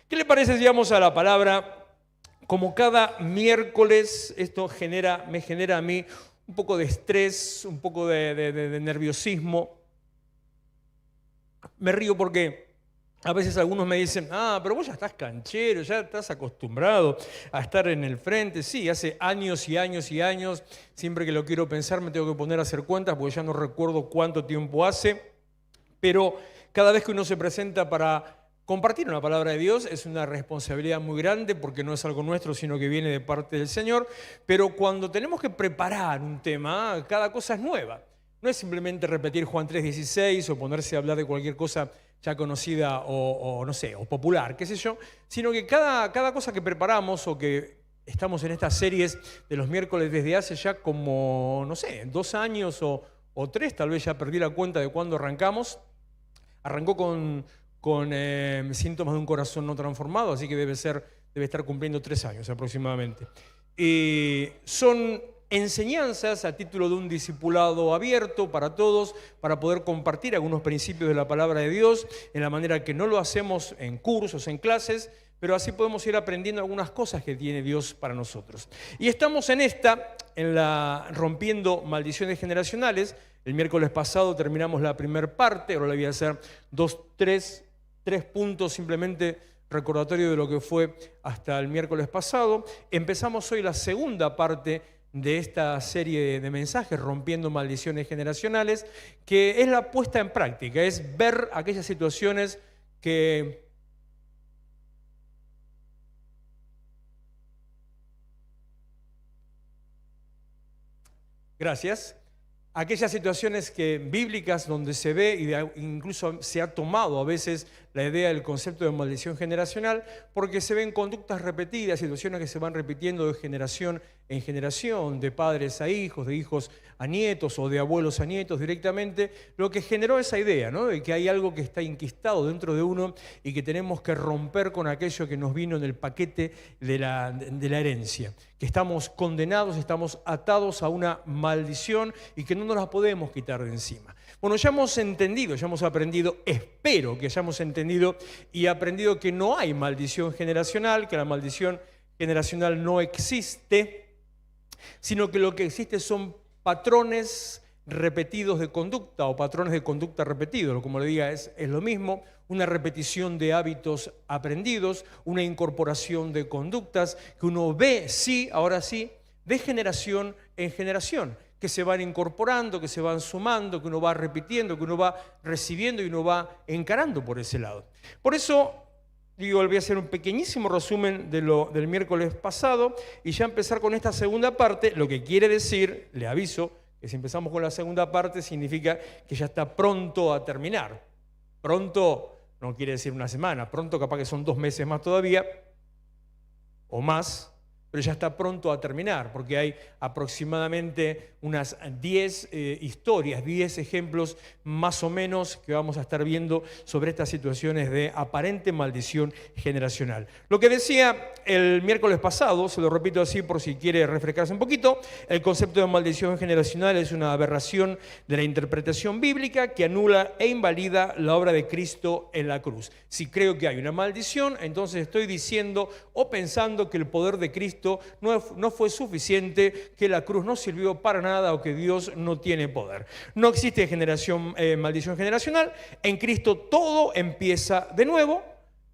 ¿Qué le parece si vamos a la palabra? Como cada miércoles, esto me genera a mí un poco de estrés, un poco de nerviosismo. Me río porque a veces algunos me dicen, pero vos ya estás canchero, ya estás acostumbrado a estar en el frente. Sí, hace años y años y años, siempre que lo quiero pensar me tengo que poner a hacer cuentas porque ya no recuerdo cuánto tiempo hace. Pero cada vez que uno se presenta para compartir una palabra de Dios es una responsabilidad muy grande porque no es algo nuestro, sino que viene de parte del Señor. Pero cuando tenemos que preparar un tema, cada cosa es nueva. No es simplemente repetir Juan 3:16 o ponerse a hablar de cualquier cosa ya conocida o no sé, o popular, qué sé yo, sino que cada cosa que preparamos o que estamos en estas series de los miércoles desde hace ya como, no sé, 2 años o 3, tal vez ya perdí la cuenta de cuándo arrancamos. Arrancó con síntomas de un corazón no transformado, así que debe estar cumpliendo 3 años aproximadamente. Son enseñanzas a título de un discipulado abierto para todos, para poder compartir algunos principios de la palabra de Dios, en la manera que no lo hacemos en cursos, en clases, pero así podemos ir aprendiendo algunas cosas que tiene Dios para nosotros. Y estamos en la rompiendo maldiciones generacionales. El miércoles pasado terminamos la primera parte, ahora le voy a hacer 3 puntos simplemente recordatorio de lo que fue hasta el miércoles pasado. Empezamos hoy la segunda parte de esta serie de mensajes, Rompiendo Maldiciones Generacionales, que es la puesta en práctica, es ver aquellas situaciones que aquellas situaciones bíblicas donde se ve y incluso se ha tomado a veces la idea del concepto de maldición generacional, porque se ven conductas repetidas, situaciones que se van repitiendo de generación en generación, de padres a hijos, de hijos a nietos o de abuelos a nietos directamente, lo que generó esa idea, ¿no?, de que hay algo que está enquistado dentro de uno y que tenemos que romper con aquello que nos vino en el paquete de la herencia, que estamos condenados, estamos atados a una maldición y que no nos la podemos quitar de encima. Bueno, ya hemos entendido, ya hemos aprendido, espero que hayamos entendido y aprendido que no hay maldición generacional, que la maldición generacional no existe, sino que lo que existe son patrones repetidos de conducta o patrones de conducta repetidos. Como le diga, es lo mismo, una repetición de hábitos aprendidos, una incorporación de conductas que uno ve, sí, ahora sí, de generación en generación, que se van incorporando, que se van sumando, que uno va repitiendo, que uno va recibiendo y uno va encarando por ese lado. Por eso, voy a hacer un pequeñísimo resumen del miércoles pasado y ya empezar con esta segunda parte, lo que quiere decir, le aviso, que si empezamos con la segunda parte significa que ya está pronto a terminar. Pronto no quiere decir una semana, pronto capaz que son 2 meses más todavía o más, pero ya está pronto a terminar, porque hay aproximadamente unas 10 historias, 10 ejemplos más o menos que vamos a estar viendo sobre estas situaciones de aparente maldición generacional. Lo que decía el miércoles pasado, se lo repito así por si quiere refrescarse un poquito, el concepto de maldición generacional es una aberración de la interpretación bíblica que anula e invalida la obra de Cristo en la cruz. Si creo que hay una maldición, entonces estoy diciendo o pensando que el poder de Cristo no fue suficiente, que la cruz no sirvió para nada o que Dios no tiene poder. No existe maldición generacional. En Cristo todo empieza de nuevo.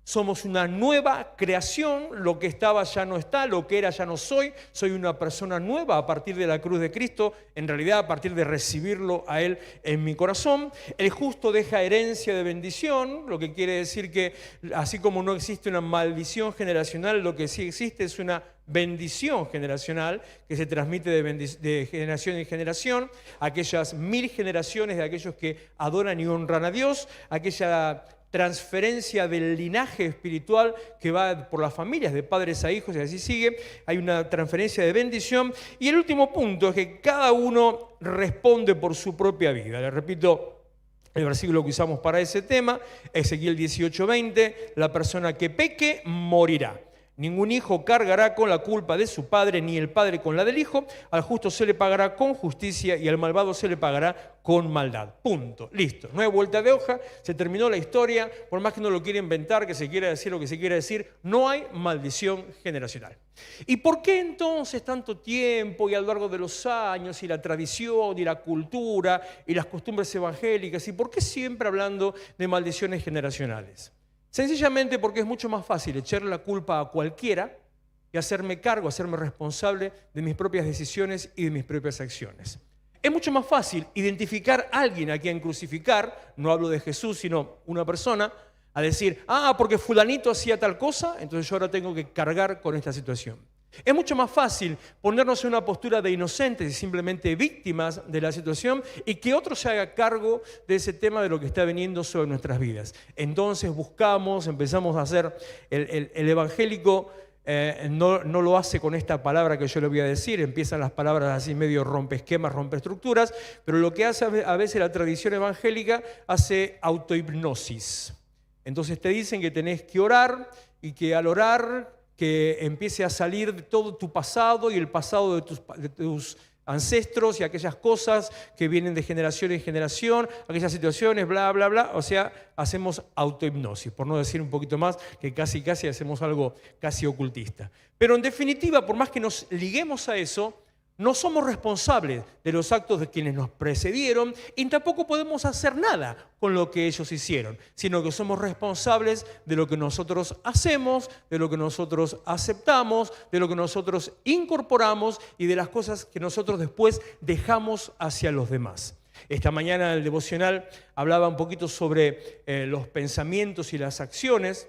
Somos una nueva creación, lo que estaba ya no está, lo que era ya no soy una persona nueva a partir de la cruz de Cristo, en realidad a partir de recibirlo a Él en mi corazón. El justo deja herencia de bendición, lo que quiere decir que así como no existe una maldición generacional, lo que sí existe es una bendición generacional que se transmite de generación en generación, aquellas 1000 generaciones de aquellos que adoran y honran a Dios, aquella transferencia del linaje espiritual que va por las familias de padres a hijos y así sigue. Hay una transferencia de bendición. Y el último punto es que cada uno responde por su propia vida. Le repito el versículo que usamos para ese tema, Ezequiel 18:20, la persona que peque morirá. Ningún hijo cargará con la culpa de su padre, ni el padre con la del hijo. Al justo se le pagará con justicia y al malvado se le pagará con maldad. Punto. Listo. No hay vuelta de hoja. Se terminó la historia. Por más que uno lo quiera inventar, que se quiera decir lo que se quiera decir, no hay maldición generacional. ¿Y por qué entonces tanto tiempo y a lo largo de los años y la tradición y la cultura y las costumbres evangélicas? ¿Y por qué siempre hablando de maldiciones generacionales? Sencillamente porque es mucho más fácil echarle la culpa a cualquiera y hacerme cargo, hacerme responsable de mis propias decisiones y de mis propias acciones. Es mucho más fácil identificar a alguien a quien crucificar, no hablo de Jesús, sino una persona, a decir, porque fulanito hacía tal cosa, entonces yo ahora tengo que cargar con esta situación. Es mucho más fácil ponernos en una postura de inocentes y simplemente víctimas de la situación y que otro se haga cargo de ese tema de lo que está viniendo sobre nuestras vidas. Entonces empezamos a hacer, el evangélico no lo hace con esta palabra que yo le voy a decir, empiezan las palabras así medio rompe esquemas, rompe estructuras, pero lo que hace a veces la tradición evangélica hace autohipnosis. Entonces te dicen que tenés que orar y que al orar que empiece a salir de todo tu pasado y el pasado de tus ancestros y aquellas cosas que vienen de generación en generación, aquellas situaciones, bla, bla, bla. O sea, hacemos autohipnosis, por no decir un poquito más que casi hacemos algo casi ocultista. Pero en definitiva, por más que nos liguemos a eso, no somos responsables de los actos de quienes nos precedieron y tampoco podemos hacer nada con lo que ellos hicieron, sino que somos responsables de lo que nosotros hacemos, de lo que nosotros aceptamos, de lo que nosotros incorporamos y de las cosas que nosotros después dejamos hacia los demás. Esta mañana el devocional hablaba un poquito sobre los pensamientos y las acciones.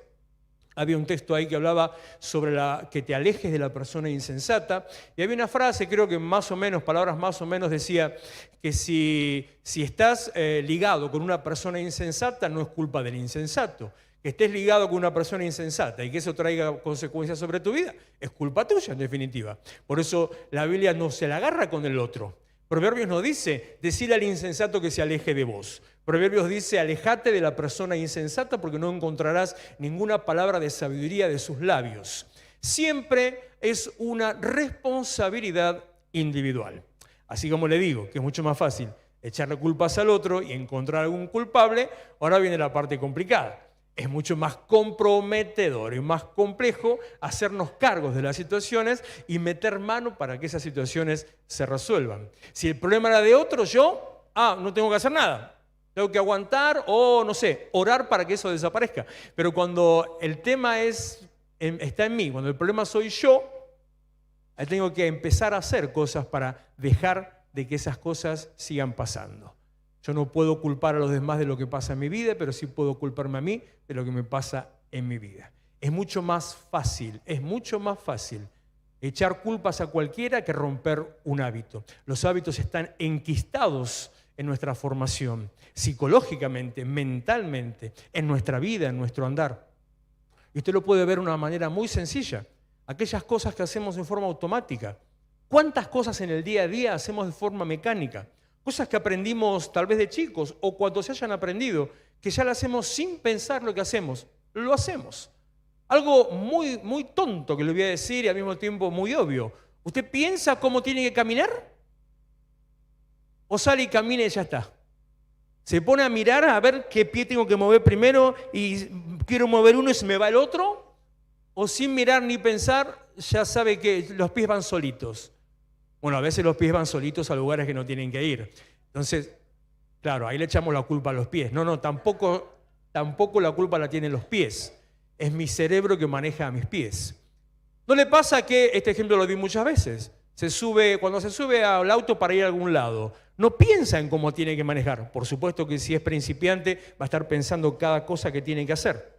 Había un texto ahí que hablaba sobre que te alejes de la persona insensata. Y había una frase, creo que más o menos, palabras más o menos, decía que si estás ligado con una persona insensata, no es culpa del insensato. Que estés ligado con una persona insensata y que eso traiga consecuencias sobre tu vida, es culpa tuya, en definitiva. Por eso la Biblia no se la agarra con el otro. Proverbios nos dice, decile al insensato que se aleje de vos. Proverbios dice, alejate de la persona insensata porque no encontrarás ninguna palabra de sabiduría de sus labios. Siempre es una responsabilidad individual. Así como le digo, que es mucho más fácil echarle culpas al otro y encontrar algún culpable, ahora viene la parte complicada. Es mucho más comprometedor y más complejo hacernos cargos de las situaciones y meter mano para que esas situaciones se resuelvan. Si el problema era de otro, yo no tengo que hacer nada. Tengo que aguantar o, no sé, orar para que eso desaparezca. Pero cuando el tema está en mí, cuando el problema soy yo, tengo que empezar a hacer cosas para dejar de que esas cosas sigan pasando. Yo no puedo culpar a los demás de lo que pasa en mi vida, pero sí puedo culparme a mí de lo que me pasa en mi vida. Es mucho más fácil echar culpas a cualquiera que romper un hábito. Los hábitos están enquistados en nuestra formación, psicológicamente, mentalmente, en nuestra vida, en nuestro andar. Y usted lo puede ver de una manera muy sencilla. Aquellas cosas que hacemos de forma automática. ¿Cuántas cosas en el día a día hacemos de forma mecánica? Cosas que aprendimos tal vez de chicos o cuando se hayan aprendido, que ya lo hacemos sin pensar lo que hacemos. Lo hacemos. Algo muy, muy tonto que le voy a decir y al mismo tiempo muy obvio. ¿Usted piensa cómo tiene que caminar? ¿O sale y camina y ya está? ¿Se pone a mirar a ver qué pie tengo que mover primero y quiero mover uno y se me va el otro? ¿O sin mirar ni pensar ya sabe que los pies van solitos? Bueno, a veces los pies van solitos a lugares que no tienen que ir. Entonces, claro, ahí le echamos la culpa a los pies. No, tampoco la culpa la tienen los pies. Es mi cerebro que maneja a mis pies. ¿No le pasa que, este ejemplo lo vi muchas veces, cuando se sube al auto para ir a algún lado, no piensa en cómo tiene que manejar? Por supuesto que si es principiante va a estar pensando cada cosa que tiene que hacer.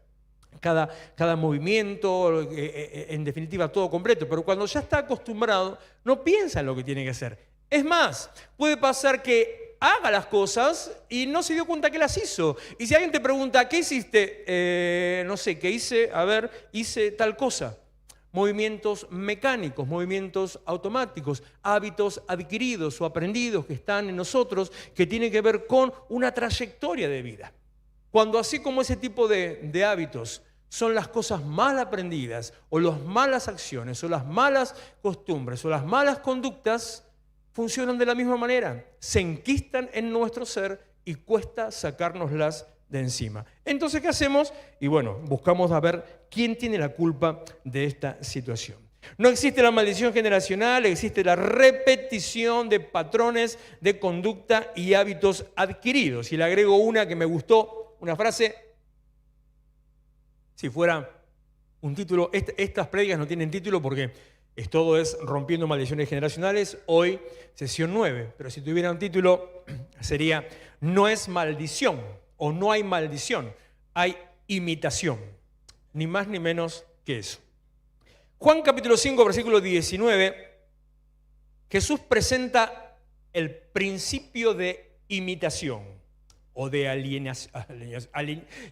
Cada movimiento, en definitiva todo completo, pero cuando ya está acostumbrado no piensa en lo que tiene que hacer. Es más, puede pasar que haga las cosas y no se dio cuenta que las hizo. Y si alguien te pregunta, ¿qué hiciste? No sé, ¿qué hice? A ver, hice tal cosa. Movimientos mecánicos, movimientos automáticos, hábitos adquiridos o aprendidos que están en nosotros que tienen que ver con una trayectoria de vida. Cuando así como ese tipo de hábitos son las cosas mal aprendidas, o las malas acciones, o las malas costumbres, o las malas conductas, funcionan de la misma manera. Se enquistan en nuestro ser y cuesta sacárnoslas de encima. Entonces, ¿qué hacemos? Y bueno, buscamos a ver quién tiene la culpa de esta situación. No existe la maldición generacional, existe la repetición de patrones de conducta y hábitos adquiridos. Y le agrego una que me gustó, una frase. Si fuera un título, estas prédicas no tienen título porque todo es Rompiendo Maldiciones Generacionales, hoy sesión 9. Pero si tuviera un título sería No es maldición o no hay maldición, hay imitación. Ni más ni menos que eso. Juan capítulo 5, versículo 19, Jesús presenta el principio de imitación. O de alienación,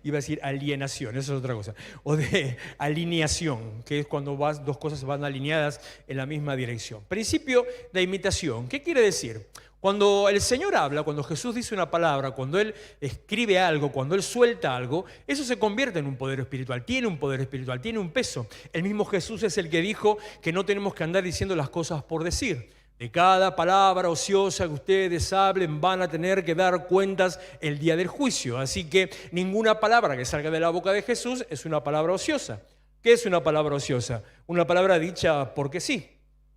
iba a decir alienación, eso es otra cosa. O de alineación, que es cuando dos cosas van alineadas en la misma dirección. Principio de imitación, ¿qué quiere decir? Cuando el Señor habla, cuando Jesús dice una palabra, cuando Él escribe algo, cuando Él suelta algo, eso se convierte en un poder espiritual, tiene un poder espiritual, tiene un peso. El mismo Jesús es el que dijo que no tenemos que andar diciendo las cosas por decir. De cada palabra ociosa que ustedes hablen van a tener que dar cuentas el día del juicio. Así que ninguna palabra que salga de la boca de Jesús es una palabra ociosa. ¿Qué es una palabra ociosa? Una palabra dicha porque sí.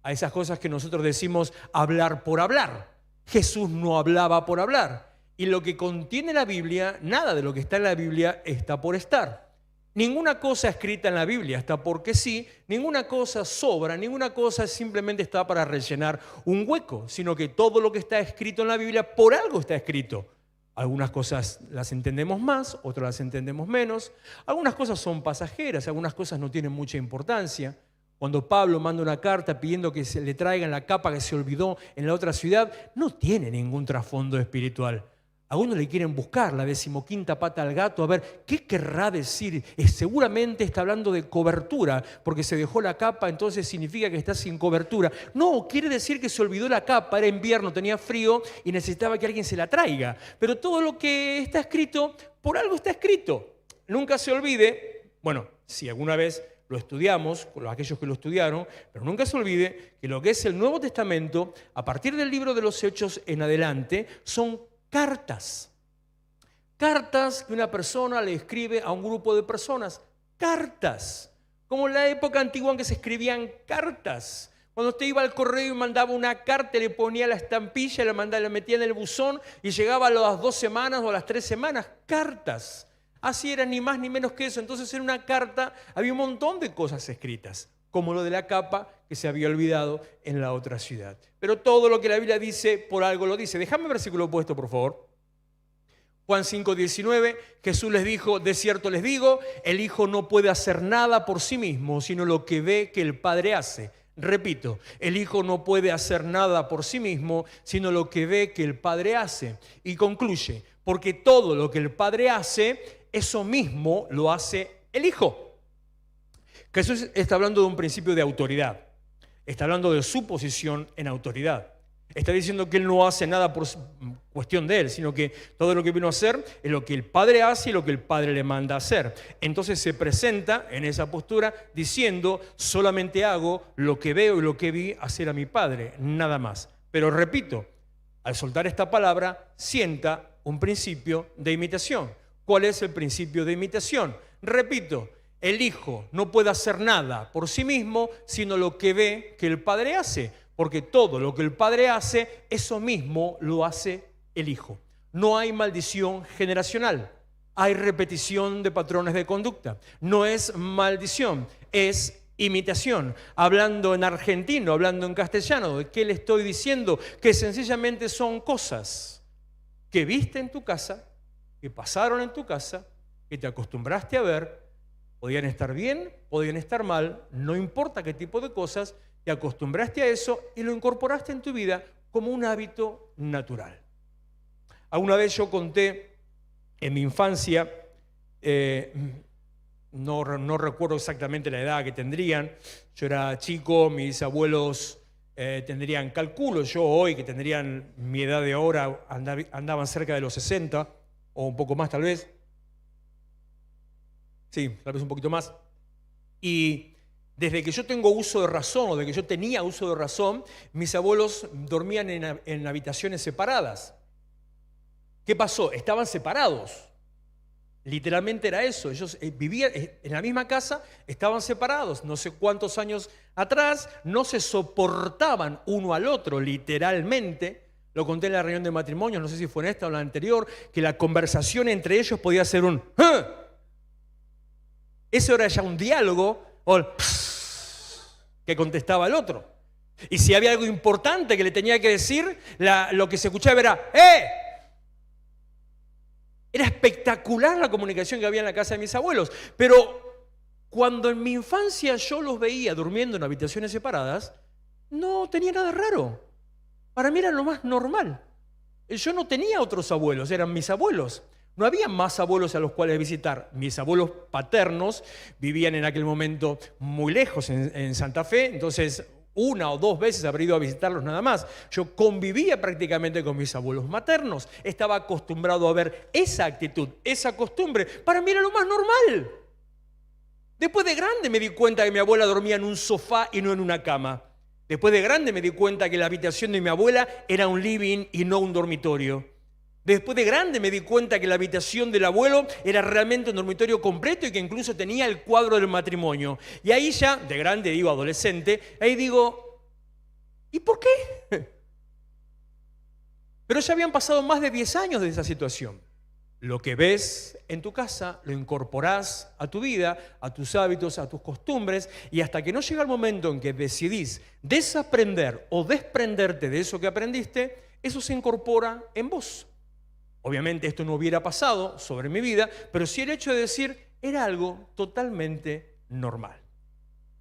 A esas cosas que nosotros decimos hablar por hablar. Jesús no hablaba por hablar. Y lo que contiene la Biblia, nada de lo que está en la Biblia está por estar. Ninguna cosa escrita en la Biblia está porque sí, ninguna cosa sobra, ninguna cosa simplemente está para rellenar un hueco, sino que todo lo que está escrito en la Biblia por algo está escrito. Algunas cosas las entendemos más, otras las entendemos menos. Algunas cosas son pasajeras, algunas cosas no tienen mucha importancia. Cuando Pablo manda una carta pidiendo que se le traigan la capa que se olvidó en la otra ciudad, no tiene ningún trasfondo espiritual. Algunos le quieren buscar la 15ª pata al gato, a ver, ¿qué querrá decir? Seguramente está hablando de cobertura, porque se dejó la capa, entonces significa que está sin cobertura. No, quiere decir que se olvidó la capa, era invierno, tenía frío y necesitaba que alguien se la traiga. Pero todo lo que está escrito, por algo está escrito. Nunca se olvide, bueno, si alguna vez lo estudiamos, con aquellos que lo estudiaron, pero nunca se olvide que lo que es el Nuevo Testamento, a partir del libro de los Hechos en adelante, son cartas. Cartas que una persona le escribe a un grupo de personas. Cartas. Como en la época antigua en que se escribían cartas. Cuando usted iba al correo y mandaba una carta, le ponía la estampilla, la metía en el buzón y llegaba a las 2 semanas o a las 3 semanas. Cartas. Así era, ni más ni menos que eso. Entonces en una carta había un montón de cosas escritas, como lo de la capa que se había olvidado en la otra ciudad. Pero todo lo que la Biblia dice, por algo lo dice. Déjame el versículo puesto, por favor. Juan 5:19, Jesús les dijo, de cierto les digo, el Hijo no puede hacer nada por sí mismo, sino lo que ve que el Padre hace. Repito, el Hijo no puede hacer nada por sí mismo, sino lo que ve que el Padre hace. Y concluye, porque todo lo que el Padre hace, eso mismo lo hace el Hijo. Jesús está hablando de un principio de autoridad. Está hablando de su posición en autoridad. Está diciendo que Él no hace nada por cuestión de Él, sino que todo lo que vino a hacer es lo que el Padre hace y lo que el Padre le manda a hacer. Entonces se presenta en esa postura diciendo, solamente hago lo que veo y lo que vi hacer a mi Padre, nada más. Pero repito, al soltar esta palabra, sienta un principio de imitación. ¿Cuál es el principio de imitación? Repito, el Hijo no puede hacer nada por sí mismo, sino lo que ve que el Padre hace. Porque todo lo que el Padre hace, eso mismo lo hace el Hijo. No hay maldición generacional. Hay repetición de patrones de conducta. No es maldición, es imitación. Hablando en argentino, hablando en castellano, ¿de qué le estoy diciendo? Que sencillamente son cosas que viste en tu casa, que pasaron en tu casa, que te acostumbraste a ver. Podían estar bien, podían estar mal, no importa qué tipo de cosas, te acostumbraste a eso y lo incorporaste en tu vida como un hábito natural. Alguna vez yo conté en mi infancia, no recuerdo exactamente la edad que tendrían, yo era chico, mis abuelos tendrían, calculo yo hoy que tendrían mi edad de ahora, andaban cerca de los 60 o un poco más tal vez. Sí, tal vez un poquito más. Y desde que yo tengo uso de razón, o de que yo tenía uso de razón, mis abuelos dormían en habitaciones separadas. ¿Qué pasó? Estaban separados. Literalmente era eso. Ellos vivían en la misma casa, estaban separados. No sé cuántos años atrás, no se soportaban uno al otro, literalmente. Lo conté en la reunión de matrimonios, no sé si fue en esta o en la anterior, que la conversación entre ellos podía ser un "¿Ah?". Eso era ya un diálogo, o el que contestaba el otro. Y si había algo importante que le tenía que decir, lo que se escuchaba era ¡eh! Era espectacular la comunicación que había en la casa de mis abuelos. Pero cuando en mi infancia yo los veía durmiendo en habitaciones separadas, no tenía nada raro. Para mí era lo más normal. Yo no tenía otros abuelos, eran mis abuelos. No había más abuelos a los cuales visitar. Mis abuelos paternos vivían en aquel momento muy lejos, en Santa Fe, entonces una o dos veces habré ido a visitarlos nada más. Yo convivía prácticamente con mis abuelos maternos. Estaba acostumbrado a ver esa actitud, esa costumbre. Para mí era lo más normal. Después de grande me di cuenta que mi abuela dormía en un sofá y no en una cama. Después de grande me di cuenta que la habitación de mi abuela era un living y no un dormitorio. Después de grande me di cuenta que la habitación del abuelo era realmente un dormitorio completo y que incluso tenía el cuadro del matrimonio. Y ahí ya, de grande digo adolescente, ahí digo, ¿y por qué? Pero ya habían pasado más de 10 años de esa situación. Lo que ves en tu casa lo incorporás a tu vida, a tus hábitos, a tus costumbres, y hasta que no llega el momento en que decidís desaprender o desprenderte de eso que aprendiste, eso se incorpora en vos. Obviamente esto no hubiera pasado sobre mi vida, pero sí el hecho de decir era algo totalmente normal.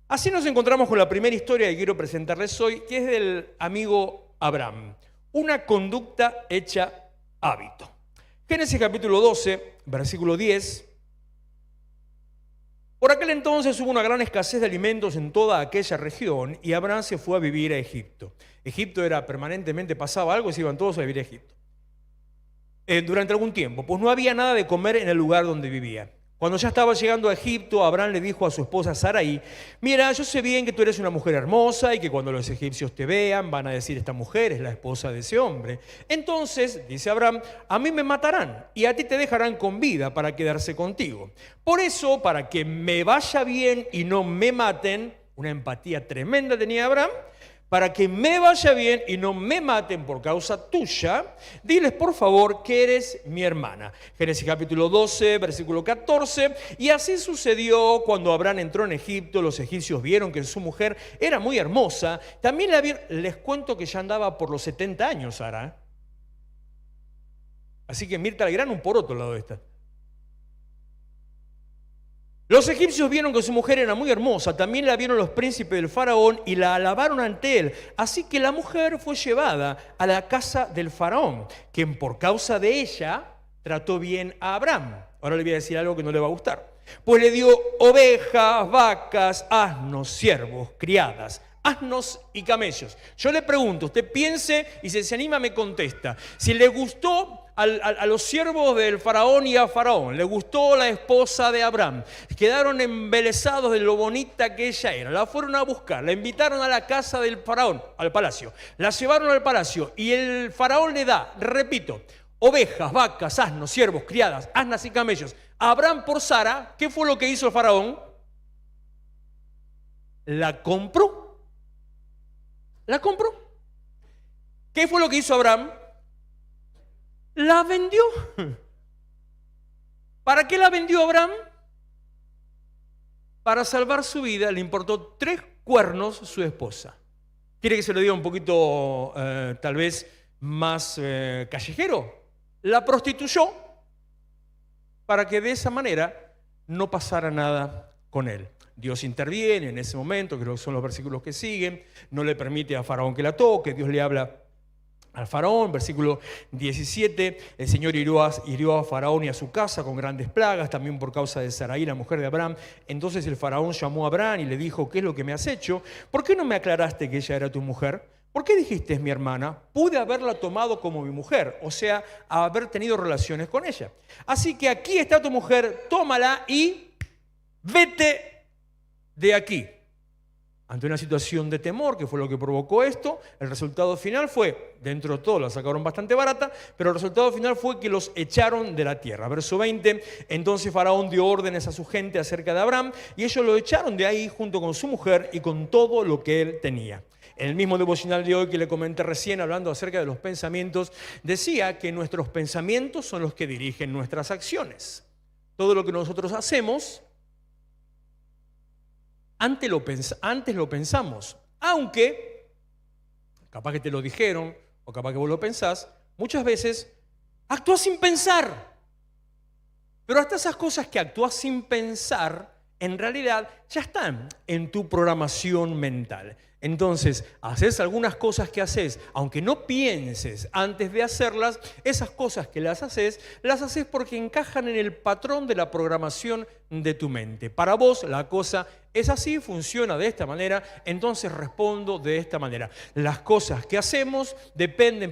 Así nos encontramos con la primera historia que quiero presentarles hoy, que es del amigo Abraham. Una conducta hecha hábito. Génesis capítulo 12, versículo 10. Por aquel entonces hubo una gran escasez de alimentos en toda aquella región y Abraham se fue a vivir a Egipto. Egipto era permanentemente, pasaba algo y se iban todos a vivir a Egipto. Durante algún tiempo, pues no había nada de comer en el lugar donde vivía. Cuando ya estaba llegando a Egipto, Abraham le dijo a su esposa Sarai: mira, yo sé bien que tú eres una mujer hermosa y que cuando los egipcios te vean van a decir, esta mujer es la esposa de ese hombre. Entonces, dice Abraham, a mí me matarán y a ti te dejarán con vida para quedarse contigo. Por eso, para que me vaya bien y no me maten, una empatía tremenda tenía Abraham, para que me vaya bien y no me maten por causa tuya, diles por favor que eres mi hermana. Génesis capítulo 12, versículo 14. Y así sucedió cuando Abraham entró en Egipto, los egipcios vieron que su mujer era muy hermosa. También les cuento que ya andaba por los 70 años, Sara. Así que Mirta Legrand un por otro lado de esta. Los egipcios vieron que su mujer era muy hermosa, también la vieron los príncipes del faraón y la alabaron ante él. Así que la mujer fue llevada a la casa del faraón, quien por causa de ella trató bien a Abraham. Ahora le voy a decir algo que no le va a gustar. Pues le dio ovejas, vacas, asnos, siervos, criadas, asnos y camellos. Yo le pregunto, usted piense y si se anima me contesta. Si le gustó a los siervos del faraón y a faraón, le gustó la esposa de Abraham, quedaron embelesados de lo bonita que ella era, la fueron a buscar, la invitaron a la casa del faraón, al palacio, la llevaron al palacio y el faraón le da, repito, ovejas, vacas, asnos, siervos, criadas, asnas y camellos. Abraham por Sara, ¿qué fue lo que hizo el faraón? La compró. La compró. ¿Qué fue lo que hizo Abraham? La vendió. ¿Para qué la vendió Abraham? Para salvar su vida le importó 3 cuernos su esposa. ¿Quiere que se lo diga un poquito tal vez más callejero? La prostituyó para que de esa manera no pasara nada con él. Dios interviene en ese momento, creo que son los versículos que siguen, no le permite a Faraón que la toque, Dios le habla al Faraón, versículo 17, el Señor hirió a Faraón y a su casa con grandes plagas, también por causa de Sarai, la mujer de Abraham. Entonces el Faraón llamó a Abraham y le dijo, ¿qué es lo que me has hecho? ¿Por qué no me aclaraste que ella era tu mujer? ¿Por qué dijiste es mi hermana? Pude haberla tomado como mi mujer, o sea, haber tenido relaciones con ella. Así que aquí está tu mujer, tómala y vete de aquí. Ante una situación de temor, que fue lo que provocó esto, el resultado final fue, dentro de todo la sacaron bastante barata, pero el resultado final fue que los echaron de la tierra. Verso 20, entonces Faraón dio órdenes a su gente acerca de Abraham y ellos lo echaron de ahí junto con su mujer y con todo lo que él tenía. En el mismo devocional de hoy que le comenté recién, hablando acerca de los pensamientos, decía que nuestros pensamientos son los que dirigen nuestras acciones. Todo lo que nosotros hacemos, antes lo pensamos, aunque, capaz que te lo dijeron, o capaz que vos lo pensás, muchas veces actúas sin pensar. Pero hasta esas cosas que actúas sin pensar, en realidad ya están en tu programación mental. Entonces, haces algunas cosas que haces, aunque no pienses antes de hacerlas, esas cosas que las haces porque encajan en el patrón de la programación de tu mente. Para vos la cosa es así, funciona de esta manera, entonces respondo de esta manera. Las cosas que hacemos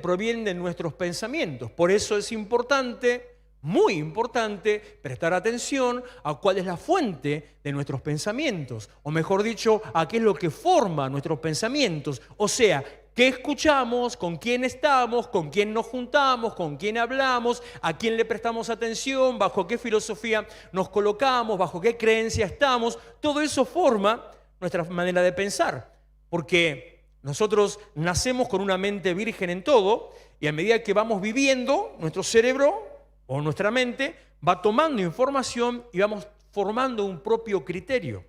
provienen de nuestros pensamientos. Por eso es importante, muy importante, prestar atención a cuál es la fuente de nuestros pensamientos, o mejor dicho, a qué es lo que forma nuestros pensamientos, o sea, qué escuchamos, con quién estamos, con quién nos juntamos, con quién hablamos, a quién le prestamos atención, bajo qué filosofía nos colocamos, bajo qué creencia estamos. Todo eso forma nuestra manera de pensar, porque nosotros nacemos con una mente virgen en todo, y a medida que vamos viviendo, nuestro cerebro o nuestra mente va tomando información y vamos formando un propio criterio.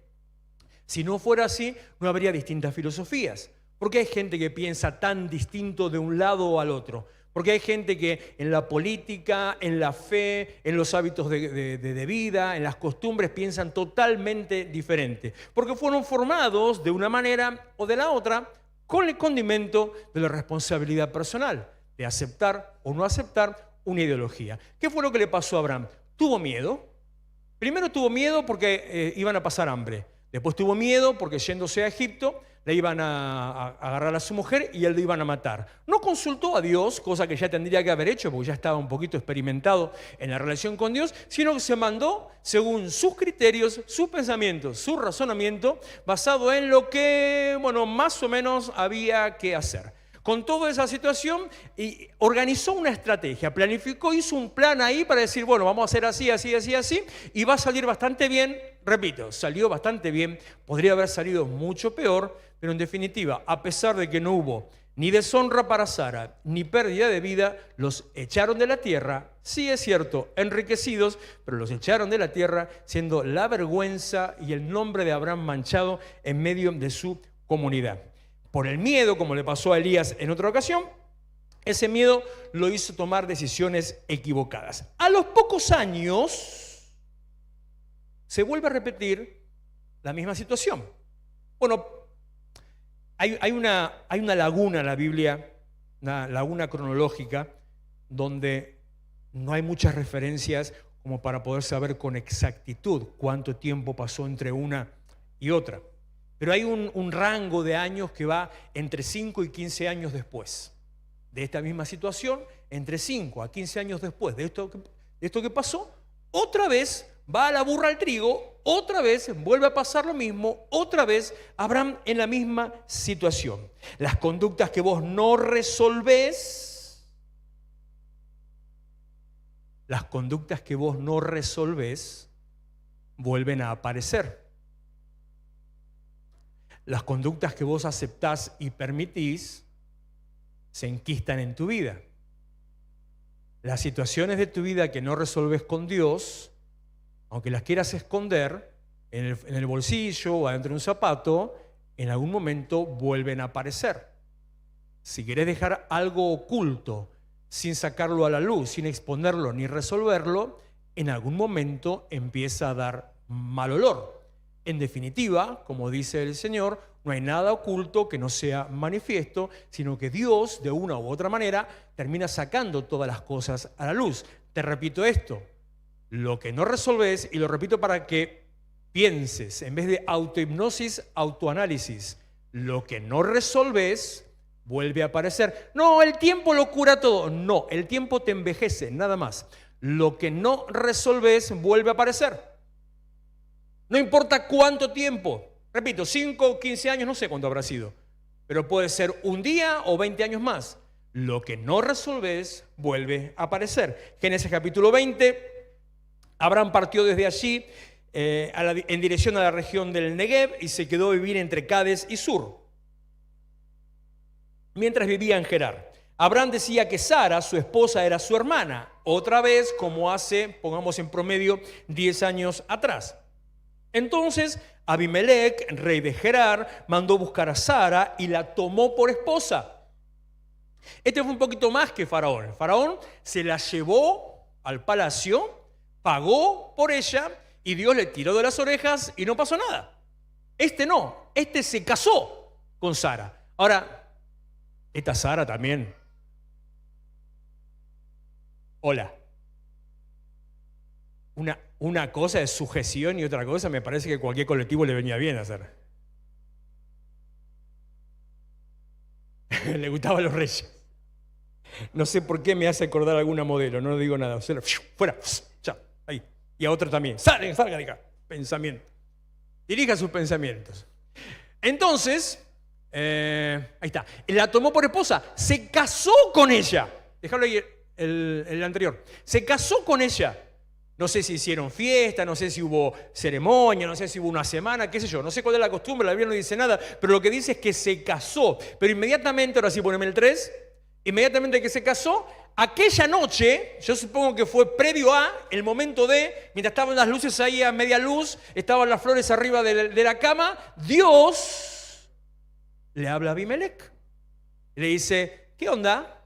Si no fuera así, no habría distintas filosofías. ¿Por qué hay gente que piensa tan distinto de un lado al otro? Porque hay gente que en la política, en la fe, en los hábitos de vida, en las costumbres piensan totalmente diferente. Porque fueron formados de una manera o de la otra con el condimento de la responsabilidad personal, de aceptar o no aceptar una ideología. ¿Qué fue lo que le pasó a Abraham? Tuvo miedo. Primero tuvo miedo porque iban a pasar hambre. Después tuvo miedo porque yéndose a Egipto le iban a agarrar a su mujer y él lo iban a matar. No consultó a Dios, cosa que ya tendría que haber hecho porque ya estaba un poquito experimentado en la relación con Dios, sino que se mandó según sus criterios, sus pensamientos, su razonamiento, basado en lo que, más o menos había que hacer. Con toda esa situación, y organizó una estrategia, planificó, hizo un plan ahí para decir, vamos a hacer así, así, así, así, y va a salir bastante bien. Repito, salió bastante bien, podría haber salido mucho peor, pero en definitiva, a pesar de que no hubo ni deshonra para Sara, ni pérdida de vida, los echaron de la tierra, sí es cierto, enriquecidos, pero los echaron de la tierra, siendo la vergüenza y el nombre de Abraham manchado en medio de su comunidad. Por el miedo, como le pasó a Elías en otra ocasión, ese miedo lo hizo tomar decisiones equivocadas. A los pocos años se vuelve a repetir la misma situación. Hay una laguna en la Biblia, una laguna cronológica, donde no hay muchas referencias como para poder saber con exactitud cuánto tiempo pasó entre una y otra. Pero hay un rango de años que va entre 5 y 15 años después de esta misma situación, entre 5 a 15 años después de esto que pasó, otra vez va a la burra al trigo, otra vez vuelve a pasar lo mismo, otra vez Abraham en la misma situación. Las conductas que vos no resolvés, vuelven a aparecer. Las conductas que vos aceptás y permitís se enquistan en tu vida. Las situaciones de tu vida que no resolves con Dios, aunque las quieras esconder en el bolsillo o adentro de un zapato, en algún momento vuelven a aparecer. Si querés dejar algo oculto sin sacarlo a la luz, sin exponerlo ni resolverlo, en algún momento empieza a dar mal olor. En definitiva, como dice el Señor, no hay nada oculto que no sea manifiesto, sino que Dios, de una u otra manera, termina sacando todas las cosas a la luz. Te repito esto, lo que no resolves, y lo repito para que pienses, en vez de autohipnosis, autoanálisis, lo que no resolves vuelve a aparecer. No, el tiempo lo cura todo. No, el tiempo te envejece, nada más. Lo que no resolves vuelve a aparecer. No importa cuánto tiempo. Repito, 5 o 15 años, no sé cuánto habrá sido. Pero puede ser un día o 20 años más. Lo que no resolvés vuelve a aparecer. Génesis capítulo 20. Abraham partió desde allí en dirección a la región del Negev y se quedó a vivir entre Cades y Sur, mientras vivía en Gerar. Abraham decía que Sara, su esposa, era su hermana, otra vez como hace, pongamos en promedio, 10 años atrás. Entonces Abimelec, rey de Gerar, mandó buscar a Sara y la tomó por esposa. Este fue un poquito más que Faraón. Faraón se la llevó al palacio, pagó por ella y Dios le tiró de las orejas y no pasó nada. Este no, este se casó con Sara. Ahora, esta Sara también. Hola. Una cosa es sujeción y otra cosa me parece que cualquier colectivo le venía bien hacer. Le gustaban los reyes. No sé por qué me hace acordar alguna modelo, no digo nada. Fuera, ya, ahí. Y a otro también. Salga de acá. Pensamiento. Dirija sus pensamientos. Entonces, ahí está. La tomó por esposa. Se casó con ella. Déjalo ahí el anterior. Se casó con ella. No sé si hicieron fiesta, no sé si hubo ceremonia, no sé si hubo una semana, qué sé yo. No sé cuál es la costumbre, la Biblia no dice nada, pero lo que dice es que se casó. Pero inmediatamente, ahora sí poneme el 3, inmediatamente que se casó, aquella noche, yo supongo que fue previo a el momento de, mientras estaban las luces ahí a media luz, estaban las flores arriba de la cama, Dios le habla a Abimelec. Le dice, ¿qué onda?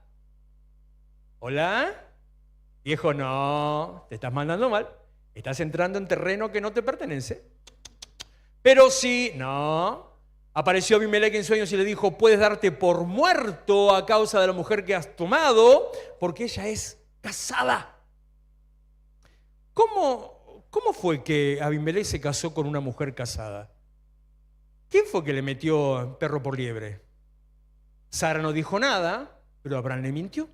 ¿Hola? Viejo, no, te estás mandando mal. Estás entrando en terreno que no te pertenece. Pero sí, no. Apareció Abimelec en sueños y le dijo, puedes darte por muerto a causa de la mujer que has tomado, porque ella es casada. ¿Cómo fue que Abimelec se casó con una mujer casada? ¿Quién fue que le metió perro por liebre? Sara no dijo nada, pero Abraham le mintió.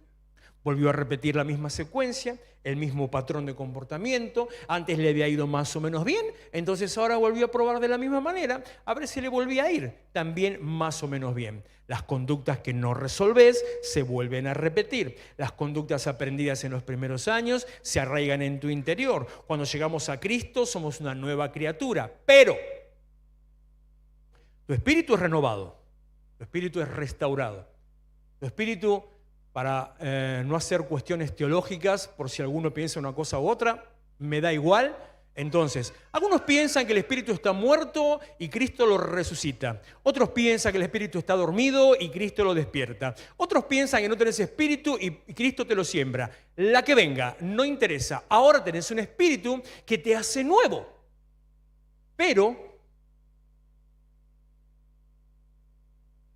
Volvió a repetir la misma secuencia, el mismo patrón de comportamiento. Antes le había ido más o menos bien, entonces ahora volvió a probar de la misma manera, a ver si le volvía a ir también más o menos bien. Las conductas que no resolvés se vuelven a repetir. Las conductas aprendidas en los primeros años se arraigan en tu interior. Cuando llegamos a Cristo somos una nueva criatura, pero tu espíritu es renovado, tu espíritu es restaurado, tu espíritu... Para no hacer cuestiones teológicas, por si alguno piensa una cosa u otra, me da igual. Entonces, algunos piensan que el espíritu está muerto y Cristo lo resucita. Otros piensan que el espíritu está dormido y Cristo lo despierta. Otros piensan que no tenés espíritu y Cristo te lo siembra. La que venga, no interesa. Ahora tenés un espíritu que te hace nuevo. Pero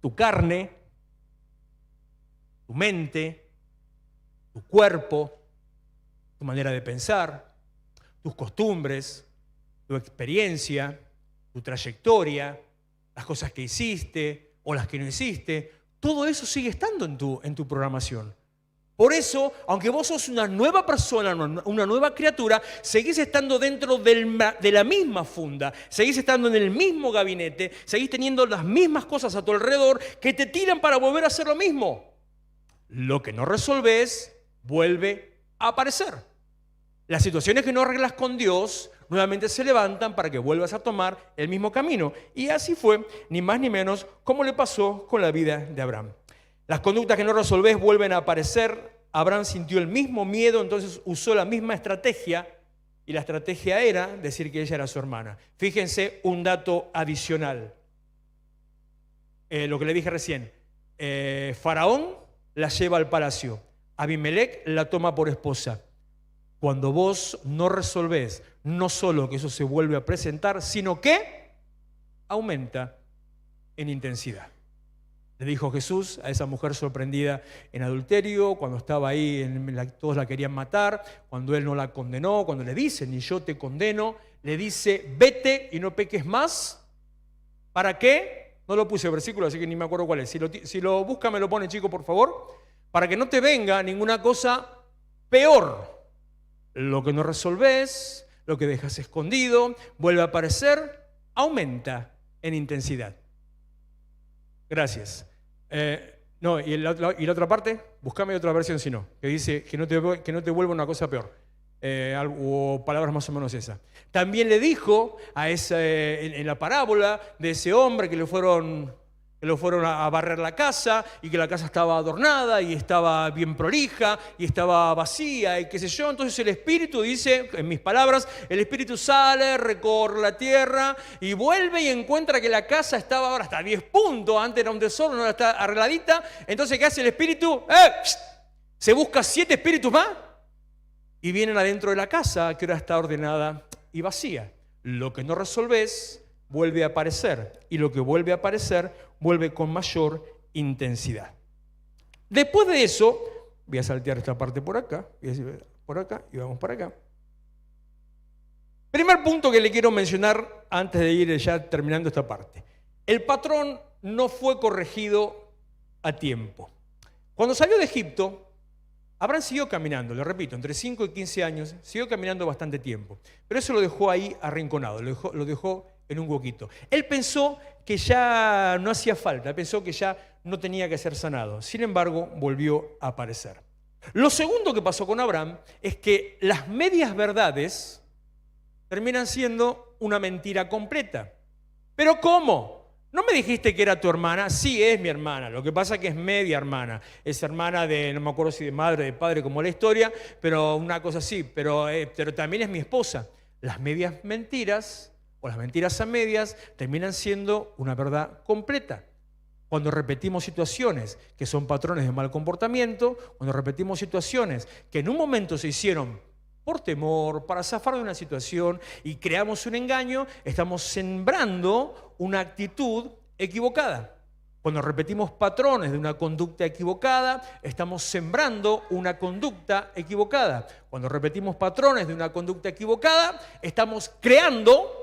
tu carne, tu mente, tu cuerpo, tu manera de pensar, tus costumbres, tu experiencia, tu trayectoria, las cosas que hiciste o las que no hiciste, todo eso sigue estando en tu programación. Por eso, aunque vos sos una nueva persona, una nueva criatura, seguís estando dentro de la misma funda, seguís estando en el mismo gabinete, seguís teniendo las mismas cosas a tu alrededor que te tiran para volver a hacer lo mismo. Lo que no resolvés vuelve a aparecer. Las situaciones que no arreglas con Dios nuevamente se levantan para que vuelvas a tomar el mismo camino. Y así fue, ni más ni menos, como le pasó con la vida de Abraham. Las conductas que no resolvés vuelven a aparecer. Abraham sintió el mismo miedo, entonces usó la misma estrategia. Y la estrategia era decir que ella era su hermana. Fíjense un dato adicional. Lo que le dije recién. Faraón la lleva al palacio. Abimelec la toma por esposa. Cuando vos no resolvés, no solo que eso se vuelve a presentar, sino que aumenta en intensidad. Le dijo Jesús a esa mujer sorprendida en adulterio, cuando estaba ahí, todos la querían matar, cuando él no la condenó, cuando le dice, ni yo te condeno, le dice, vete y no peques más. ¿Para qué? No lo puse el versículo, así que ni me acuerdo cuál es. Si lo busca, me lo pone, chico, por favor. Para que no te venga ninguna cosa peor. Lo que no resolvés, lo que dejas escondido, vuelve a aparecer, aumenta en intensidad. Gracias. No, y la otra parte, buscame otra versión si no, que dice que no te vuelva una cosa peor. O palabras más o menos esas. También le dijo en la parábola de ese hombre que lo fueron a barrer la casa y que la casa estaba adornada y estaba bien prolija y estaba vacía y qué sé yo. Entonces el Espíritu dice, en mis palabras, el Espíritu sale, recorre la tierra y vuelve y encuentra que la casa estaba ahora hasta 10 puntos, antes era un desorden, ahora está arregladita. Entonces, ¿qué hace el Espíritu? Se busca 7 espíritus más y vienen adentro de la casa que ahora está ordenada y vacía. Lo que no resolvés vuelve a aparecer, y lo que vuelve a aparecer vuelve con mayor intensidad. Después de eso, voy a saltear esta parte por acá y vamos para acá. Primer punto que le quiero mencionar antes de ir ya terminando esta parte. El patrón no fue corregido a tiempo. Cuando salió de Egipto, Abraham siguió caminando, lo repito, entre 5 y 15 años, siguió caminando bastante tiempo. Pero eso lo dejó ahí arrinconado, lo dejó en un huequito. Él pensó que ya no hacía falta, pensó que ya no tenía que ser sanado. Sin embargo, volvió a aparecer. Lo segundo que pasó con Abraham es que las medias verdades terminan siendo una mentira completa. ¿Pero cómo? ¿No me dijiste que era tu hermana? Sí, es mi hermana. Lo que pasa es que es media hermana. Es hermana de, no me acuerdo si de madre o de padre, como la historia, pero una cosa así. Pero también es mi esposa. Las medias mentiras o las mentiras a medias terminan siendo una verdad completa. Cuando repetimos situaciones que son patrones de mal comportamiento, cuando repetimos situaciones que en un momento se hicieron por temor, para zafar de una situación y creamos un engaño, estamos sembrando una actitud equivocada. Cuando repetimos patrones de una conducta equivocada, estamos sembrando una conducta equivocada. Cuando repetimos patrones de una conducta equivocada, estamos creando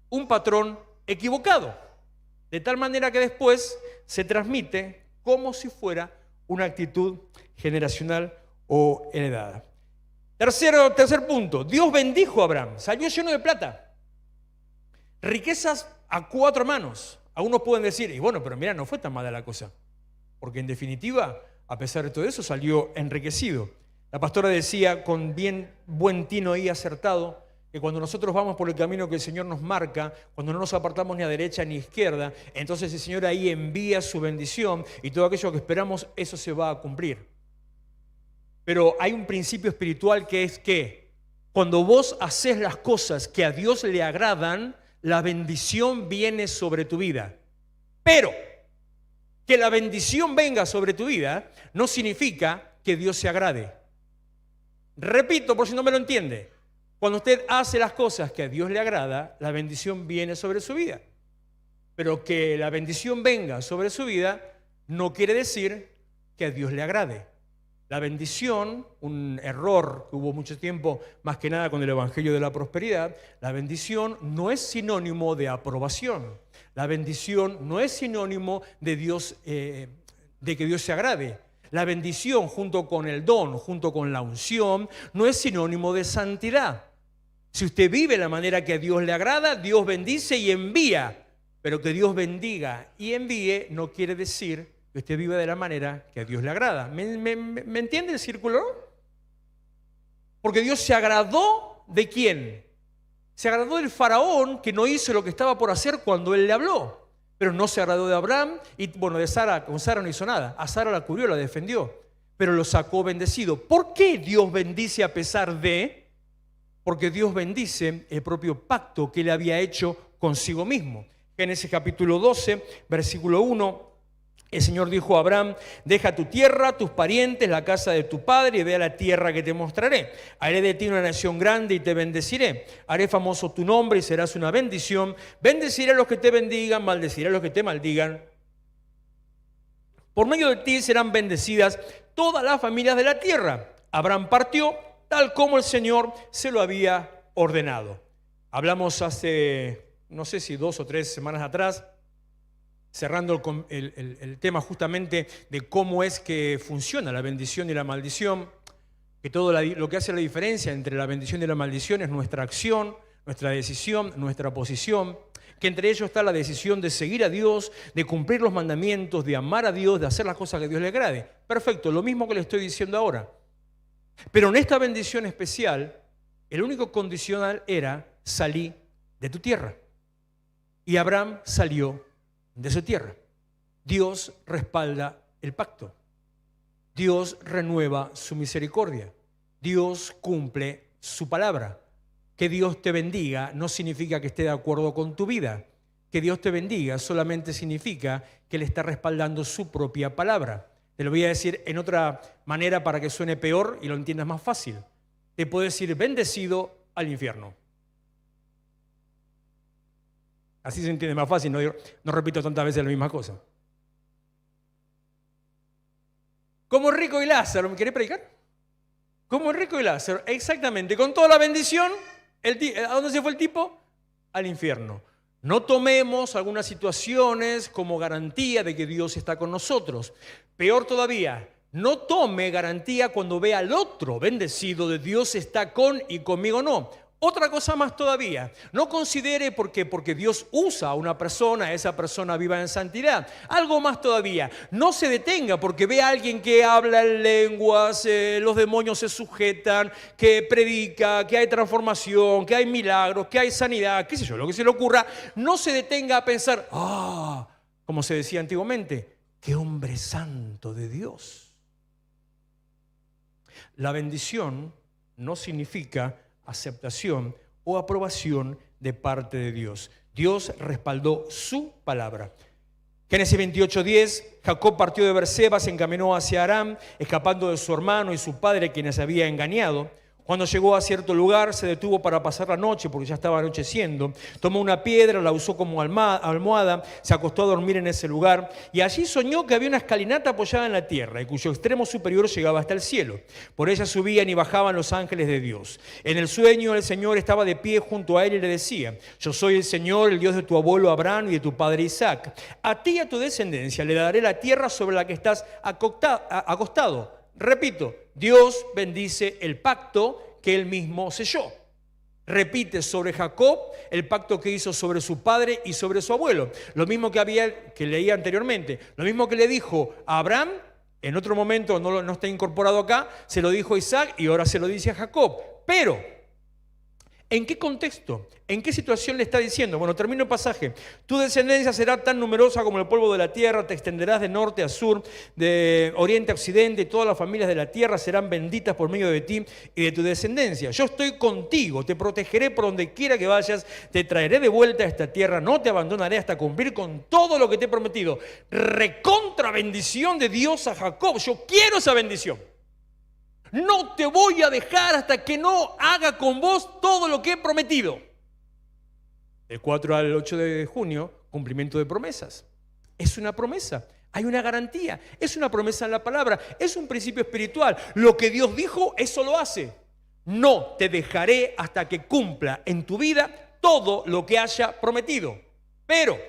un patrón equivocado. De tal manera que después se transmite como si fuera una actitud generacional o heredada. Tercer punto, Dios bendijo a Abraham, salió lleno de plata, riquezas a 4 manos. Algunos pueden decir, y bueno, pero mira, no fue tan mala la cosa, porque en definitiva, a pesar de todo eso, salió enriquecido. La pastora decía con bien buen tino y acertado, que cuando nosotros vamos por el camino que el Señor nos marca, cuando no nos apartamos ni a derecha ni a izquierda, entonces el Señor ahí envía su bendición y todo aquello que esperamos, eso se va a cumplir. Pero hay un principio espiritual que es que cuando vos haces las cosas que a Dios le agradan, la bendición viene sobre tu vida. Pero que la bendición venga sobre tu vida no significa que Dios se agrade. Repito, por si no me lo entiende. Cuando usted hace las cosas que a Dios le agrada, la bendición viene sobre su vida. Pero que la bendición venga sobre su vida no quiere decir que a Dios le agrade. La bendición, un error que hubo mucho tiempo, más que nada con el Evangelio de la Prosperidad, la bendición no es sinónimo de aprobación. La bendición no es sinónimo de Dios, de que Dios se agrade. La bendición junto con el don, junto con la unción, no es sinónimo de santidad. Si usted vive de la manera que a Dios le agrada, Dios bendice y envía. Pero que Dios bendiga y envíe no quiere decir que usted viva de la manera que a Dios le agrada. ¿Me entiende el círculo? Porque Dios se agradó ¿de quién? Se agradó del faraón que no hizo lo que estaba por hacer cuando él le habló. Pero no se agradó de Abraham y bueno, de Sara, con Sara no hizo nada. A Sara la cubrió, la defendió, pero lo sacó bendecido. ¿Por qué Dios bendice a pesar de? Porque Dios bendice el propio pacto que él había hecho consigo mismo. Génesis capítulo 12, versículo 1. El Señor dijo a Abraham, deja tu tierra, tus parientes, la casa de tu padre y ve a la tierra que te mostraré. Haré de ti una nación grande y te bendeciré. Haré famoso tu nombre y serás una bendición. Bendeciré a los que te bendigan, maldeciré a los que te maldigan. Por medio de ti serán bendecidas todas las familias de la tierra. Abraham partió tal como el Señor se lo había ordenado. Hablamos hace, no sé si 2 o 3 semanas atrás, cerrando el tema justamente de cómo es que funciona la bendición y la maldición. que todo lo que hace la diferencia entre la bendición y la maldición es nuestra acción, nuestra decisión, nuestra posición, que entre ellos está la decisión de seguir a Dios, de cumplir los mandamientos, de amar a Dios, de hacer las cosas que a Dios le agrade. Perfecto, lo mismo que le estoy diciendo ahora. Pero en esta bendición especial, el único condicional era: salí de tu tierra. Y Abraham salió de su tierra. Dios respalda el pacto. Dios renueva su misericordia. Dios cumple su palabra. Que Dios te bendiga no significa que esté de acuerdo con tu vida. Que Dios te bendiga solamente significa que Él está respaldando su propia palabra. Te lo voy a decir en otra manera para que suene peor y lo entiendas más fácil. Te puedo decir: bendecido al infierno. Así se entiende más fácil, no repito tantas veces la misma cosa. Como Enrico y Lázaro, ¿me querés predicar? Como Enrico y Lázaro, exactamente, con toda la bendición, ¿a dónde se fue el tipo? Al infierno. No tomemos algunas situaciones como garantía de que Dios está con nosotros. Peor todavía, no tome garantía cuando vea al otro bendecido de Dios está con y conmigo no. Otra cosa más todavía, no considere porque Dios usa a una persona, esa persona viva en santidad. Algo más todavía, no se detenga porque ve a alguien que habla en lenguas, los demonios se sujetan, que predica, que hay transformación, que hay milagros, que hay sanidad, qué sé yo, lo que se le ocurra. No se detenga a pensar: como se decía antiguamente, qué hombre santo de Dios. La bendición no significa aceptación o aprobación de parte de Dios. Dios respaldó su palabra. Génesis 28:10, Jacob partió de Berseba, se encaminó hacia Aram, escapando de su hermano y su padre, quienes había engañado. Cuando llegó a cierto lugar, se detuvo para pasar la noche, porque ya estaba anocheciendo. Tomó una piedra, la usó como almohada, se acostó a dormir en ese lugar, y allí soñó que había una escalinata apoyada en la tierra, y cuyo extremo superior llegaba hasta el cielo. Por ella subían y bajaban los ángeles de Dios. En el sueño el Señor estaba de pie junto a él y le decía: yo soy el Señor, el Dios de tu abuelo Abraham y de tu padre Isaac. A ti y a tu descendencia le daré la tierra sobre la que estás acostado. Repito, Dios bendice el pacto que Él mismo selló. Repite sobre Jacob el pacto que hizo sobre su padre y sobre su abuelo. Lo mismo que leía anteriormente. Lo mismo que le dijo a Abraham, en otro momento no está incorporado acá, se lo dijo a Isaac y ahora se lo dice a Jacob. Pero, ¿en qué contexto? ¿En qué situación le está diciendo? Bueno, termino el pasaje. Tu descendencia será tan numerosa como el polvo de la tierra, te extenderás de norte a sur, de oriente a occidente, y todas las familias de la tierra serán benditas por medio de ti y de tu descendencia. Yo estoy contigo, te protegeré por donde quiera que vayas, te traeré de vuelta a esta tierra, no te abandonaré hasta cumplir con todo lo que te he prometido. Recontra bendición de Dios a Jacob. Yo quiero esa bendición. No te voy a dejar hasta que no haga con vos todo lo que he prometido. Del 4 al 8 de junio, cumplimiento de promesas. Es una promesa, hay una garantía, es una promesa en la palabra, es un principio espiritual. Lo que Dios dijo, eso lo hace. No te dejaré hasta que cumpla en tu vida todo lo que haya prometido. Pero,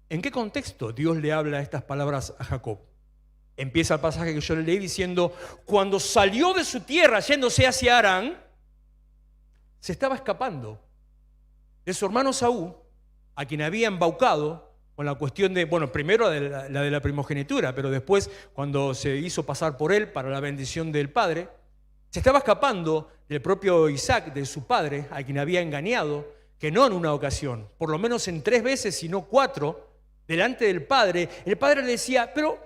¿en qué contexto Dios le habla estas palabras a Jacob? Empieza el pasaje que yo le leí diciendo: cuando salió de su tierra yéndose hacia Harán, se estaba escapando de su hermano Saúl, a quien había embaucado con la cuestión de, bueno, primero la de la primogenitura, pero después cuando se hizo pasar por él para la bendición del padre, se estaba escapando del propio Isaac, de su padre, a quien había engañado, que no en una ocasión, por lo menos en 3 veces, sino 4, delante del padre. El padre le decía: pero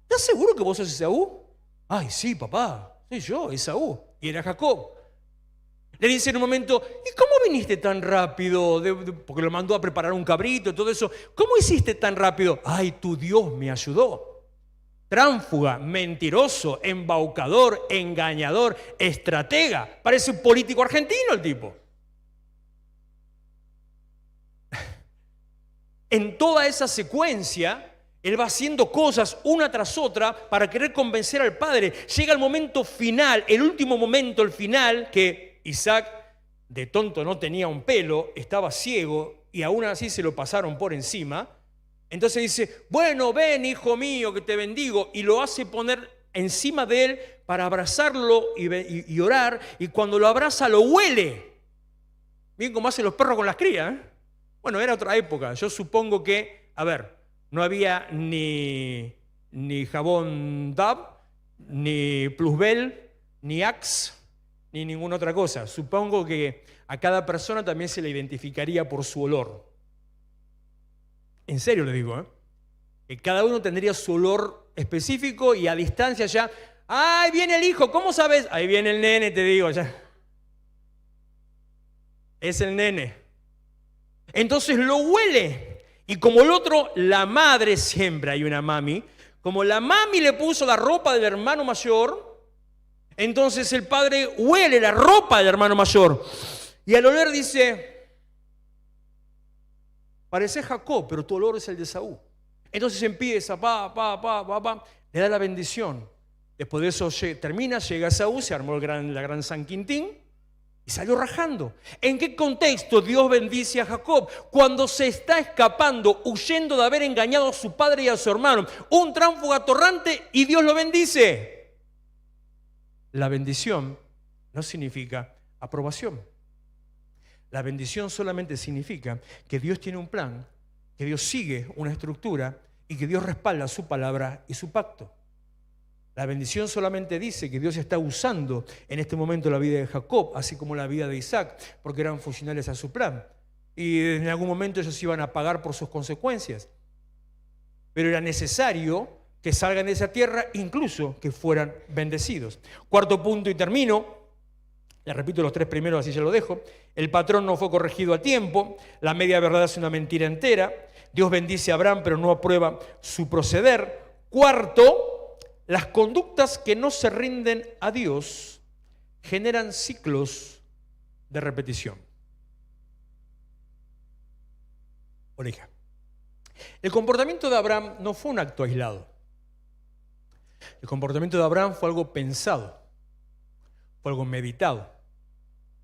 ¿estás seguro que vos sos Esaú? Ay, sí, papá, soy yo, Esaú. Y era Jacob. Le dice en un momento: ¿y cómo viniste tan rápido? Porque lo mandó a preparar un cabrito y todo eso. ¿Cómo hiciste tan rápido? Ay, tu Dios me ayudó. Tránfuga, mentiroso, embaucador, engañador, estratega. Parece un político argentino el tipo. En toda esa secuencia, él va haciendo cosas una tras otra para querer convencer al padre. Llega el momento final, el último momento, el final, que Isaac, de tonto, no tenía un pelo, estaba ciego y aún así se lo pasaron por encima. Entonces dice: bueno, ven, hijo mío, que te bendigo, y lo hace poner encima de él para abrazarlo y orar, y cuando lo abraza lo huele. Bien como hacen los perros con las crías, ¿eh? Bueno, era otra época. Yo supongo que, no había ni jabón Dove, ni Plusbel, ni Axe, ni ninguna otra cosa. Supongo que a cada persona también se le identificaría por su olor. En serio le digo, que cada uno tendría su olor específico y a distancia ya, ¡ay, viene el hijo! ¿Cómo sabes? Ahí viene el nene, te digo ya. Es el nene. Entonces lo huele. Y como el otro, la madre, siempre hay una mami, como la mami le puso la ropa del hermano mayor, entonces el padre huele la ropa del hermano mayor. Y al oler dice, parece Jacob, pero tu olor es el de Esaú. Entonces empieza, le da la bendición. Después de eso termina, llega Esaú, se armó la gran San Quintín y salió rajando. ¿En qué contexto Dios bendice a Jacob? Cuando se está escapando, huyendo de haber engañado a su padre y a su hermano. Un tránsfuga atorrante y Dios lo bendice. La bendición no significa aprobación. La bendición solamente significa que Dios tiene un plan, que Dios sigue una estructura y que Dios respalda su palabra y su pacto. La bendición solamente dice que Dios está usando en este momento la vida de Jacob, así como la vida de Isaac, porque eran funcionales a su plan. Y en algún momento ellos iban a pagar por sus consecuencias. Pero era necesario que salgan de esa tierra, incluso que fueran bendecidos. Cuarto punto y termino. Les repito los tres primeros, así ya lo dejo. El patrón no fue corregido a tiempo. La media verdad es una mentira entera. Dios bendice a Abraham, pero no aprueba su proceder. Cuarto, las conductas que no se rinden a Dios generan ciclos de repetición. Oreja. El comportamiento de Abraham no fue un acto aislado. El comportamiento de Abraham fue algo pensado, fue algo meditado,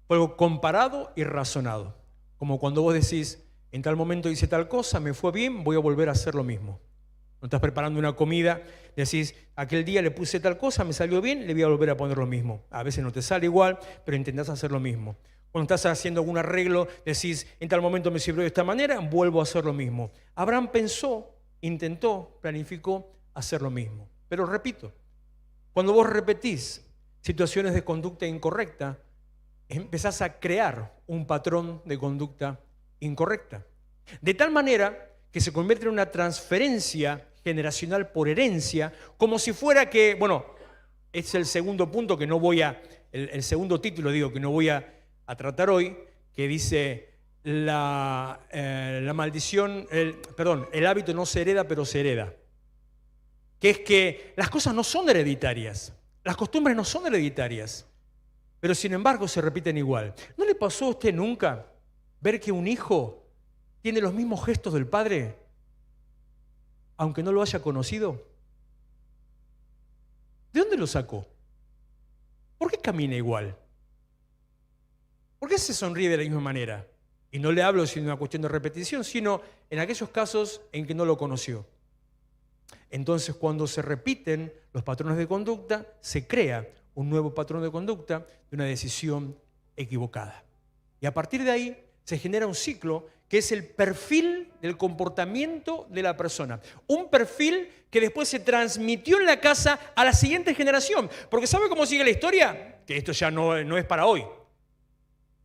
fue algo comparado y razonado. Como cuando vos decís, en tal momento hice tal cosa, me fue bien, voy a volver a hacer lo mismo. No estás preparando una comida, decís, aquel día le puse tal cosa, me salió bien, le voy a volver a poner lo mismo. A veces no te sale igual, pero intentás hacer lo mismo. Cuando estás haciendo algún arreglo, decís, en tal momento me sirvió de esta manera, vuelvo a hacer lo mismo. Abraham pensó, intentó, planificó hacer lo mismo. Pero repito, cuando vos repetís situaciones de conducta incorrecta, empezás a crear un patrón de conducta incorrecta. De tal manera que se convierte en una transferencia generacional por herencia, como si fuera que, es el segundo punto que no voy a, el segundo título digo que no voy a tratar hoy, que dice la maldición, el hábito no se hereda, pero se hereda. Que es que las cosas no son hereditarias, las costumbres no son hereditarias, pero sin embargo se repiten igual. ¿No le pasó a usted nunca ver que un hijo tiene los mismos gestos del padre, aunque no lo haya conocido? ¿De dónde lo sacó? ¿Por qué camina igual? ¿Por qué se sonríe de la misma manera? Y no le hablo sin una cuestión de repetición, sino en aquellos casos en que no lo conoció. Entonces, cuando se repiten los patrones de conducta, se crea un nuevo patrón de conducta de una decisión equivocada. Y a partir de ahí se genera un ciclo que es el perfil del comportamiento de la persona. Un perfil que después se transmitió en la casa a la siguiente generación. Porque ¿sabe cómo sigue la historia? Que esto ya no es para hoy.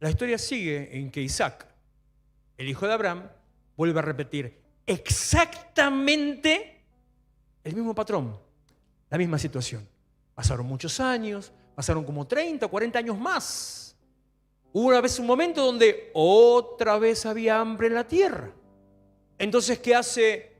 La historia sigue en que Isaac, el hijo de Abraham, vuelve a repetir exactamente el mismo patrón, la misma situación. Pasaron muchos años, pasaron como 30, 40 años más. Hubo una vez un momento donde otra vez había hambre en la tierra. Entonces, ¿qué hace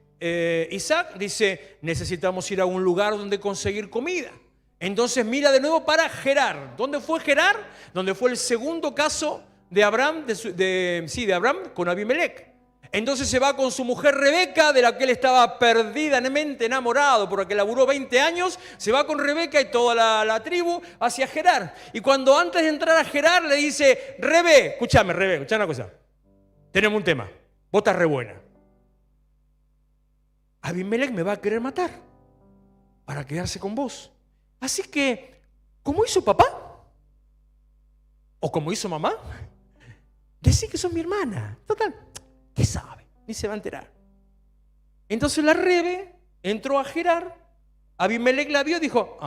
Isaac? Dice, necesitamos ir a un lugar donde conseguir comida. Entonces mira de nuevo para Gerar. ¿Dónde fue Gerar? Donde fue el segundo caso de Abraham, de Abraham con Abimelech. Entonces se va con su mujer Rebeca, de la que él estaba perdidamente enamorado, porque laburó 20 años, se va con Rebeca y toda la tribu hacia Gerar. Y cuando antes de entrar a Gerar le dice, Rebe, escúchame una cosa, tenemos un tema, vos estás re buena. Abimelech me va a querer matar para quedarse con vos. Así que, ¿cómo hizo papá? ¿O como hizo mamá? Decí que sos mi hermana. Total, ¿qué sabe? Ni se va a enterar. Entonces la Rebe entró a Gerar. Abimelech la vio y dijo,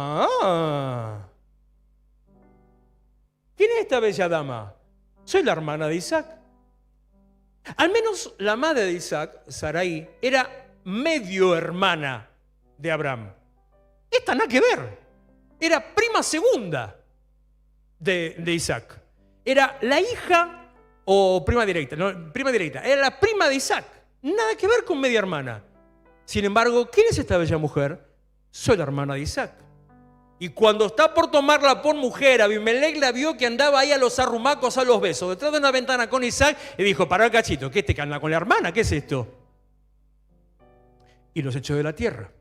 ¿quién es esta bella dama? Soy la hermana de Isaac. Al menos la madre de Isaac, Sarai, era medio hermana de Abraham. Esta nada que ver. Era prima segunda de Isaac. Era la hija o prima directa. No, prima directa. Era la prima de Isaac. Nada que ver con media hermana. Sin embargo, ¿quién es esta bella mujer? Soy la hermana de Isaac. Y cuando está por tomarla por mujer, Abimelech la vio que andaba ahí a los arrumacos, a los besos, detrás de una ventana con Isaac, y dijo, pará el cachito, ¿qué te anda con la hermana? ¿Qué es esto? Y los echó de la tierra.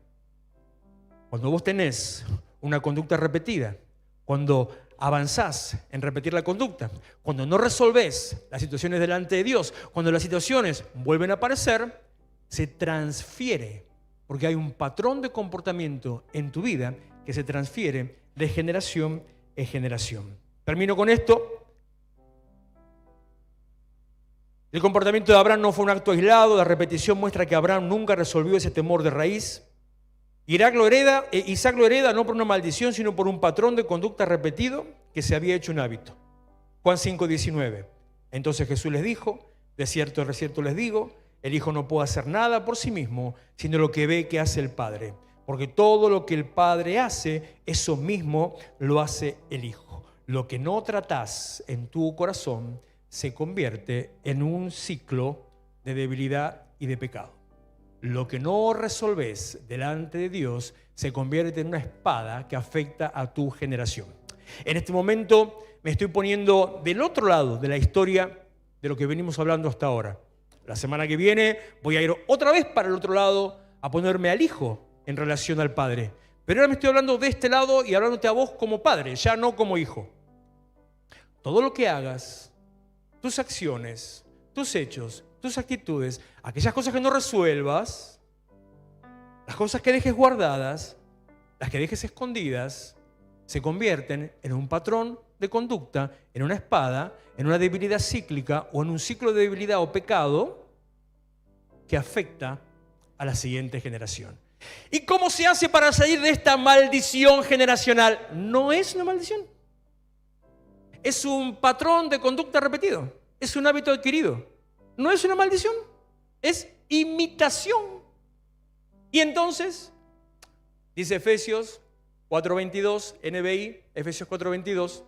Cuando vos tenés una conducta repetida, cuando avanzás en repetir la conducta, cuando no resolvés las situaciones delante de Dios, cuando las situaciones vuelven a aparecer, se transfiere, porque hay un patrón de comportamiento en tu vida que se transfiere de generación en generación. Termino con esto. El comportamiento de Abraham no fue un acto aislado. La repetición muestra que Abraham nunca resolvió ese temor de raíz. Isaac lo hereda no por una maldición, sino por un patrón de conducta repetido que se había hecho un hábito. Juan 5:19. Entonces Jesús les dijo, de cierto les digo, el Hijo no puede hacer nada por sí mismo, sino lo que ve que hace el Padre. Porque todo lo que el Padre hace, eso mismo lo hace el Hijo. Lo que no tratás en tu corazón se convierte en un ciclo de debilidad y de pecado. Lo que no resolvés delante de Dios se convierte en una espada que afecta a tu generación. En este momento me estoy poniendo del otro lado de la historia de lo que venimos hablando hasta ahora. La semana que viene voy a ir otra vez para el otro lado a ponerme al Hijo en relación al Padre. Pero ahora me estoy hablando de este lado y hablándote a vos como padre, ya no como hijo. Todo lo que hagas, tus acciones, tus hechos, tus actitudes, aquellas cosas que no resuelvas, las cosas que dejes guardadas, las que dejes escondidas, se convierten en un patrón de conducta, en una espada, en una debilidad cíclica o en un ciclo de debilidad o pecado que afecta a la siguiente generación. ¿Y cómo se hace para salir de esta maldición generacional? No es una maldición. Es un patrón de conducta repetido. Es un hábito adquirido. No es una maldición. Es imitación. Y entonces, dice Efesios 4:22, NBI, Efesios 4:22.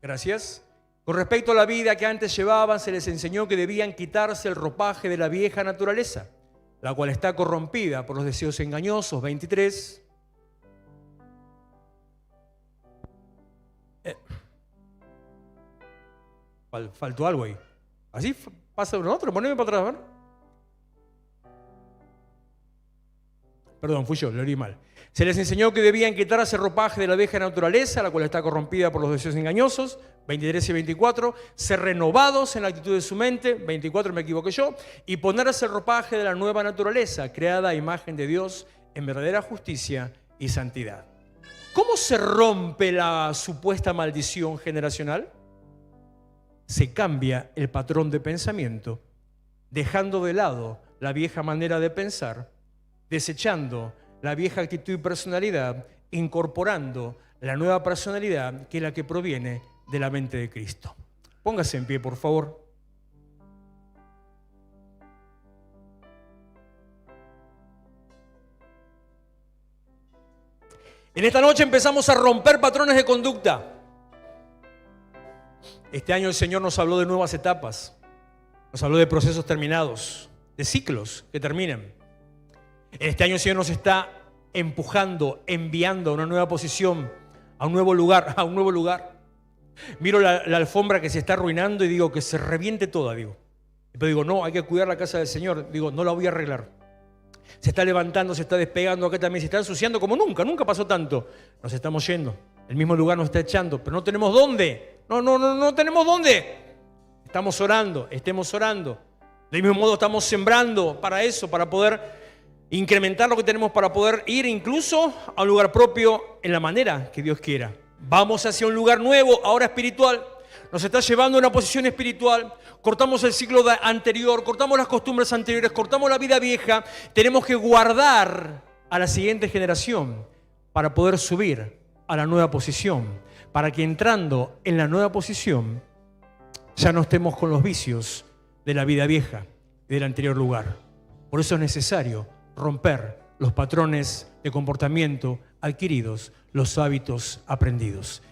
Gracias. Con respecto a la vida que antes llevaban, se les enseñó que debían quitarse el ropaje de la vieja naturaleza, la cual está corrompida por los deseos engañosos. 23. Faltó algo ahí. Así pasa uno otro. Poneme para atrás, ¿ver? Perdón, fui yo, lo leí mal. Se les enseñó que debían quitarse el ropaje de la vieja naturaleza, la cual está corrompida por los deseos engañosos, 23 y 24, ser renovados en la actitud de su mente, 24 me equivoqué yo, y ponerse el ropaje de la nueva naturaleza, creada a imagen de Dios en verdadera justicia y santidad. ¿Cómo se rompe la supuesta maldición generacional? Se cambia el patrón de pensamiento, dejando de lado la vieja manera de pensar, desechando la vieja actitud y personalidad, incorporando la nueva personalidad que es la que proviene de la mente de Cristo. Póngase en pie, por favor. En esta noche empezamos a romper patrones de conducta. Este año el Señor nos habló de nuevas etapas, nos habló de procesos terminados, de ciclos que terminan. Este año el Señor nos está empujando, enviando a una nueva posición, a un nuevo lugar, Miro la alfombra que se está arruinando y digo que se reviente toda, digo. Pero digo, no, hay que cuidar la casa del Señor. Digo, no la voy a arreglar. Se está levantando, se está despegando, acá también se está ensuciando como nunca pasó tanto. Nos estamos yendo, el mismo lugar nos está echando, pero no tenemos dónde. No tenemos dónde. Estamos orando, estemos orando. Del mismo modo estamos sembrando para eso, para poder incrementar lo que tenemos, para poder ir incluso a un lugar propio en la manera que Dios quiera. Vamos hacia un lugar nuevo, ahora espiritual. Nos está llevando a una posición espiritual. Cortamos el ciclo anterior, cortamos las costumbres anteriores, cortamos la vida vieja. Tenemos que guardar a la siguiente generación para poder subir a la nueva posición, para que entrando en la nueva posición ya no estemos con los vicios de la vida vieja y del anterior lugar. Por eso es necesario romper los patrones de comportamiento adquiridos, los hábitos aprendidos.